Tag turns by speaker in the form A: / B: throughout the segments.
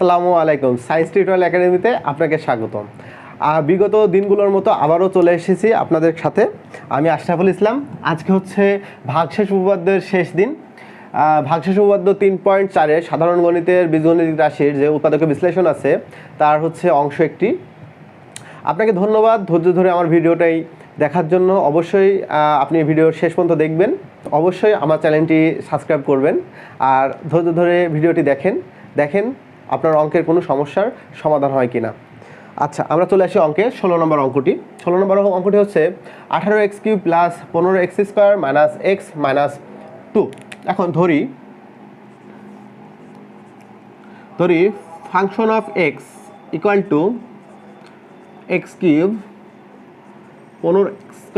A: আসসালামু আলাইকুম, science tutorial একাডেমিতে আপনাকে স্বাগতম। বিগত দিনগুলোর মতো আবারও চলে এসেছি আপনাদের সাথে। আমি আশরাফুল ইসলাম। আজকে হচ্ছে ভাগশেষ উপপাদ্যের শেষ দিন। ভাগশেষ উপপাদ্য 3.4 সাধারণ গণিতের বীজগণিতিক রাশির যে উৎপাদক বিশ্লেষণ আছে তার হচ্ছে অংশ একটি। আপনাকে ধন্যবাদ ধৈর্য ধরে আমার ভিডিওটাই দেখার জন্য। অবশ্যই আপনি ভিডিওর শেষ পর্যন্ত দেখবেন, অবশ্যই আমার চ্যানেলটি সাবস্ক্রাইব করবেন আর ধৈর্য ধরে ভিডিওটি দেখেন আপনার অঙ্কের কোনো সমস্যার সমাধান হয় কিনা। আচ্ছা, আমরা চলে আসি অঙ্কে 16 নম্বর অঙ্কটি। 16 নম্বর অঙ্কটি হচ্ছে 18x³ plus 15x² minus x minus 2। এখন ধরি function of x equal to x³ 15x²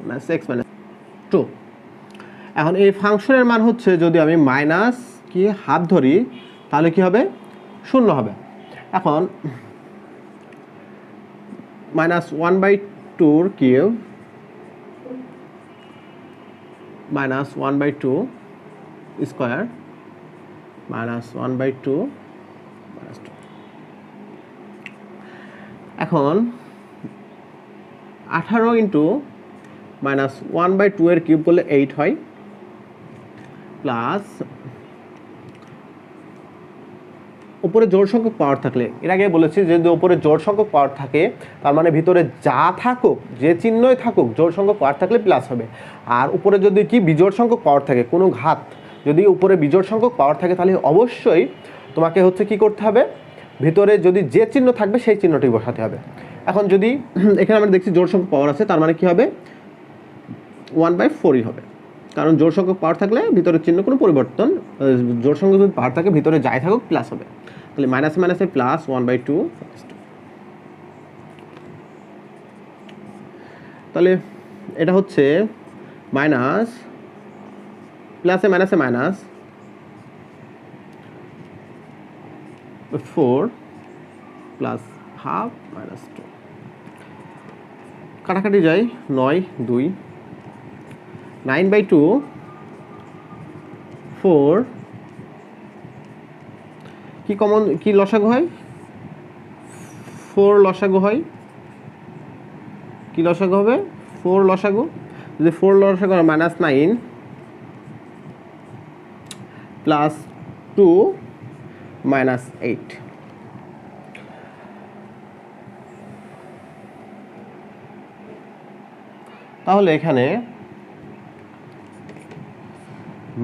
A: minus x minus 2। এখন এই ফাংশনের মান হচ্ছে, যদি আমি মাইনাস কি হাফ ধরি তাহলে কি হবে, 0 হবে। এখন -1/2 মাইনাস 1/2 স্কোয়ার মাইনাস 1/2 মাইনাস 2। এখন 18 ইন্টু মাইনাস 1/2 এর কিউব করলে 8 হয়, প্লাস উপরে জোড় সংখ্যক পাওয়ার থাকলে, এর আগে বলেছি যে উপরে জোড় সংখ্যক পাওয়ার থাকে তার মানে ভিতরে যা থাকুক, যে চিহ্নই থাকুক, জোড় সংখ্যক পাওয়ার থাকলে প্লাস হবে। আর উপরে যদি কি বিজোড় সংখ্যক পাওয়ার থাকে, কোনো ঘাত যদি উপরে বিজোড় সংখ্যক পাওয়ার থাকে তাহলে অবশ্যই তোমাকে হচ্ছে কি করতে হবে, ভিতরে যদি যে চিহ্ন থাকবে সেই চিহ্নটি বসাতে হবে। এখন যদি এখানে আমরা দেখছি জোড় সংখ্যক পাওয়ার আছে, তার মানে কি হবে 1/4ই হবে, কারণ জোড় সংখ্যক পাওয়ার থাকলে ভিতরের চিহ্ন কোনো পরিবর্তন, জোড় সংখ্যক যদি পাওয়ার থাকে ভিতরে যাই থাকুক প্লাস হবে। তাহলে মাইনাস মাইনাসে প্লাস 1/2। তাহলে এটা হচ্ছে মাইনাস প্লাসে মাইনাসে মাইনাস 4 প্লাস হাফ মাইনাস 2। কাটাকাটি যায়, 9 2 9/2 4 কি কমন, কি লসাগু হয়, 4 লসাগু হয়। কি লসাগু হবে, 4 লসাগু। যদি 4 লসাগু হয় -9 প্লাস 2 মাইনাস 8। তাহলে এখানে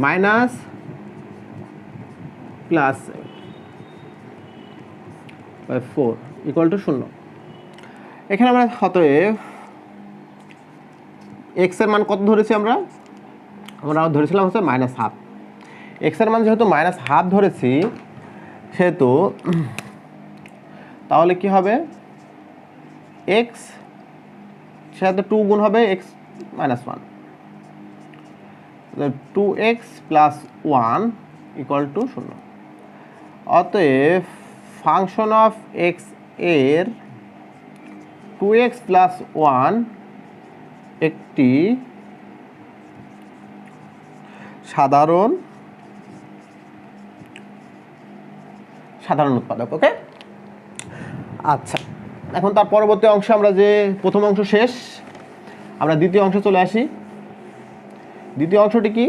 A: মাইনাস প্লাস 4 ইকুয়াল টু 0। এখানে আমরা অতএব এক্স এর মান কত ধরেছি, আমরা ধরেছিলাম হচ্ছে -1/2। এক্স এর মান যেহেতু -1/2 ধরেছি সেহেতু তাহলে কি হবে, এক্স সাথে 2 গুণ হবে x -1, 2x plus 1 equal to 0। অতএব ফাংশন অফ এক্স এর 2x প্লাস 1 একটি সাধারণ উৎপাদক। ওকে, আচ্ছা, এখন তার পরবর্তী অংশ, আমরা যে প্রথম অংশ শেষ, আমরা দ্বিতীয় অংশে চলে আসি। দ্বিতীয় অংশটি কি,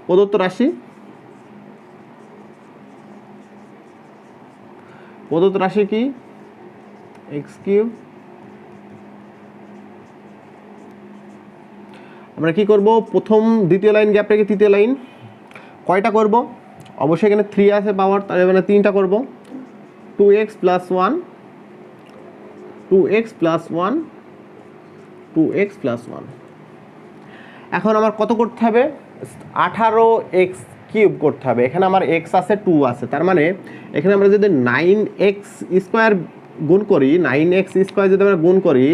A: প্রদত্ত রাশি কি x³ আমরা কি করব, প্রথম দ্বিতীয় লাইন গ্যাপ রেখে তৃতীয় লাইন কয়টা করব, অবশ্যই এখানে 3 আছে পাওয়ার, তাহলে মানে 3টা করব। 2x plus 1 2x plus 1 2x plus 1। এখন আমার কত করতে হবে, 18x³ করতে হবে। এখানে আমার x আছে 2 আছে, তার মানে এখানে আমরা যদি 9x² গুণ করি, 9x² যদি আমরা গুণ করি,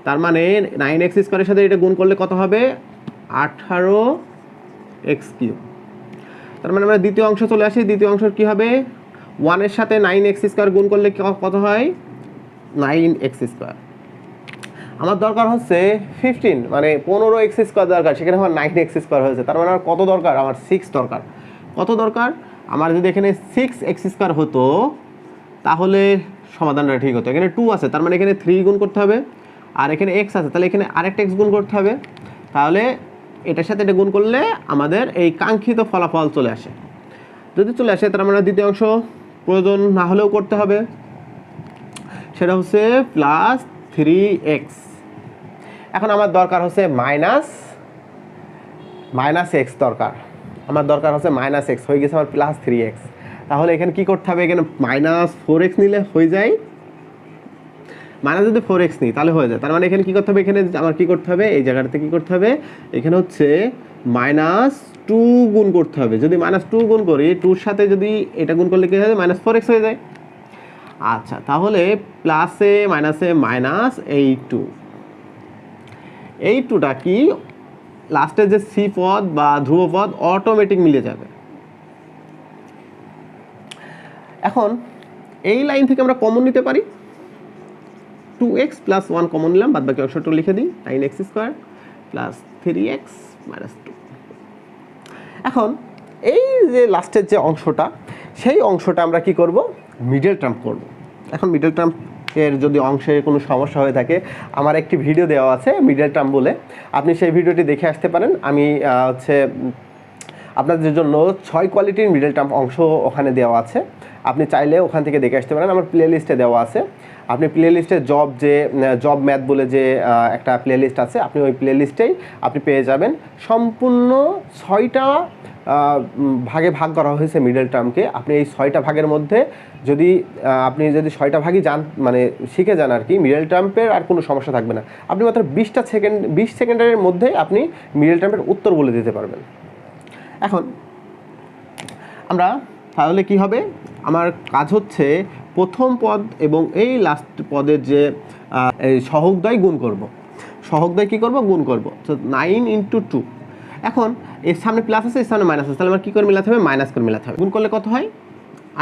A: তার মানে 9x² এর সাথে এটা গুণ করলে কত হবে, 18x³। তার মানে আমরা দ্বিতীয় অংশ চলে আসি। দ্বিতীয় অংশ কি হবে, 1 এর সাথে 9x² গুণ করলে কত হয়, 9x²। আমার দরকার হচ্ছে 15 মানে 15x² দরকার, সেখানে আমার 9x² হয়েছে, তার মানে আমার কত দরকার, আমার 6 দরকার। কত দরকার, আমার যদি এখানে 6x² হতো তাহলে সমাধানটা ঠিক হতো। এখানে 2 আছে, তার মানে এখানে 3 গুণ করতে হবে, আর এখানে x আছে, তাহলে এখানে আরেকটা x গুণ করতে হবে। তাহলে এটার সাথে এটা গুণ করলে আমাদের এই কাঙ্ক্ষিত ফলাফল চলে আসে। যদি চলে আসে তার মানে দ্বিতীয় অংশ প্রয়োজন না হলেও করতে হবে, সেটা হচ্ছে +3x। এখন আমার দরকার হচ্ছে মাইনাস x দরকার, আমার দরকার হচ্ছে -x, হয়ে গেছে আমার +3x। তাহলে এখানে কি করতে হবে, এখানে -4x নিলে হয়ে যায়, যদি 4x নিই তাহলে হয়ে যায়। তার মানে এখানে কি করতে হবে, এখানে আমার কি করতে হবে, এই জায়গাটাতে কি করতে হবে, এখানে হচ্ছে -2 গুণ করতে হবে। যদি -2 গুণ করি, 2-র সাথে যদি এটা গুণ করলে কি হয়, -4x হয়ে যায়। আচ্ছা, তাহলে প্লাসে মাইনাসে মাইনাস এই টুটা কি লাস্টে যে সি পদ বা ধ্রুবপদ অটোমেটিক মিলে যাবে। এখন এই লাইন থেকে আমরা কমন নিতে পারি, 2x + 1 কমন নিলাম, বাদ বাকি অংশটা লিখে দিই, 9x² + 3x - 2। এখন এই যে লাস্টের যে অংশটা, সেই অংশটা আমরা কি করব, মিডল টার্ম করব। এখন মিডল টার্ম এর যদি অংশে কোনো সমস্যা হয়ে থাকে, আমার একটি ভিডিও দেওয়া আছে মিডল টার্ম বলে, আপনি সেই ভিডিওটি দেখে আসতে পারেন। আমি হচ্ছে আপনাদের জন্য 6 কোয়ালিটির মিডল টার্ম অংশ ওখানে দেওয়া আছে, আপনি চাইলে ওখান থেকে দেখে আসতে পারেন। আমার প্লে লিস্টে দেওয়া আছে, আপনি প্লে লিস্টে জব ম্যাথ বলে যে একটা প্লে লিস্ট আছে, আপনি ওই প্লে লিস্টেই আপনি পেয়ে যাবেন। সম্পূর্ণ 6টা ভাগে ভাগ করা হয়েছে মিডল টার্মকে। আপনি এই 6টা ভাগের মধ্যে আপনি যদি 6টা ভাগই মানে শিখে যান আর কি, মিডল টার্মের আর কোনো সমস্যা থাকবে না। আপনি মাত্র 20 সেকেন্ডের মধ্যে আপনি মিডল টার্মের উত্তর বলে দিতে পারবেন। এখন আমরা তাহলে কি হবে, আমার কাজ হচ্ছে প্রথম পদ এবং এই লাস্ট পদের যে সহগদ্বয় গুণ করব। সহগদ্বয় কী করব, গুণ করব। তো 9 × 2। এখন এর সামনে প্লাস আছে, এর সামনে মাইনাস আছে, তাহলে আমার কী করে মেলাতে হবে, মাইনাস করে মেলাতে হবে। গুণ করলে কত হয়,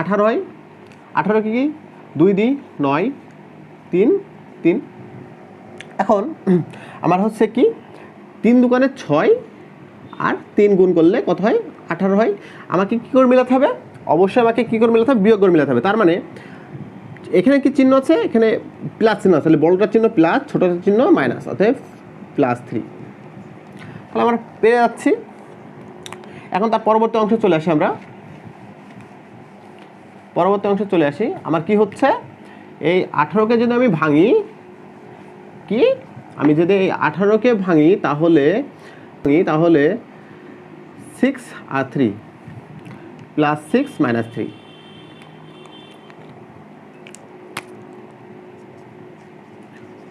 A: 18 হয়। 18 কি 2 দিই 9, 3 3। এখন আমার হচ্ছে কি 3 দুগুণে 6 আর 3 গুণ করলে কত হয়, 18 হয়। আমাকে কী করে মেলাতে হবে, অবশ্যই আমাকে কী করে মেলাতে হবে, বিয়োগ করে মেলাতে হবে। তার মানে এখানে কি চিহ্ন আছে, এখানে প্লাস চিহ্ন আছে, তাহলে বড়টার চিহ্ন প্লাস, ছোটটার চিহ্ন মাইনাস, অতএব +3। তাহলে আমরা পেয়ে যাচ্ছি। এখন তার পরবর্তী অংশে চলে আসি, আমরা পরবর্তী অংশে চলে আসি। আমার কি হচ্ছে, এই 18কে যদি আমি ভাঙি, আমি যদি এই 18কে ভাঙি তাহলে 6 আর 3 +6 - 3,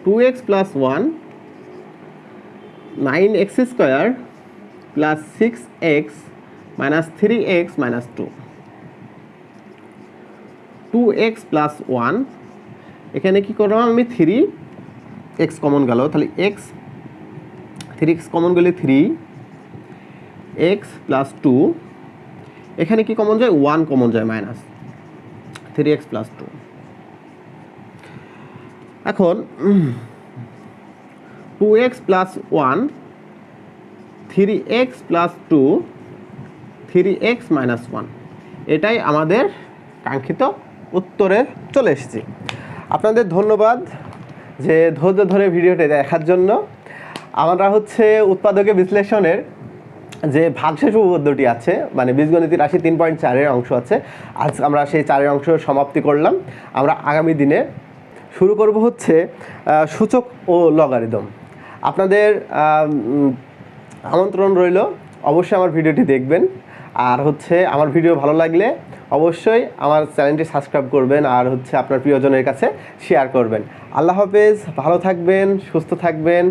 A: 2x + 1 9x² + 6x - 3x - 2, 2x + 1, এখানে কি করলাম আমি, 3x কমন গেল, তাহলে 3x কমন গেলে 3x + 2, এখানে কি কমন যায়, 1 কমন যায়, -3x + 2। এখন 2x + 1 3x + 2 3x - 1, এটাই আমাদের কাঙ্ক্ষিত উত্তরে চলে এসেছি। আপনাদের ধন্যবাদ যে ধৈর্য ধরে ভিডিওটি দেখার জন্য। আমরা হচ্ছে উৎপাদকে বিশ্লেষণের যে ভাগশেষ উপপাদ্যটি আছে, মানে বীজগণিতের রাশি 3.4-এর অংশ আছে, আজ আমরা সেই 4-এর অংশ সমাপ্তি করলাম। আমরা আগামী দিনে শুরু করব হচ্ছে সূচক ও লগারিদম। আপনাদের আমন্ত্রণ রইল, অবশ্যই আমার ভিডিওটি দেখবেন। আর হচ্ছে আমার ভিডিও ভালো লাগলে অবশ্যই আমার চ্যানেলটি সাবস্ক্রাইব করবেন, আর হচ্ছে আপনার প্রিয়জনের কাছে শেয়ার করবেন। আল্লাহ হাফেজ, ভালো থাকবেন, সুস্থ থাকবেন।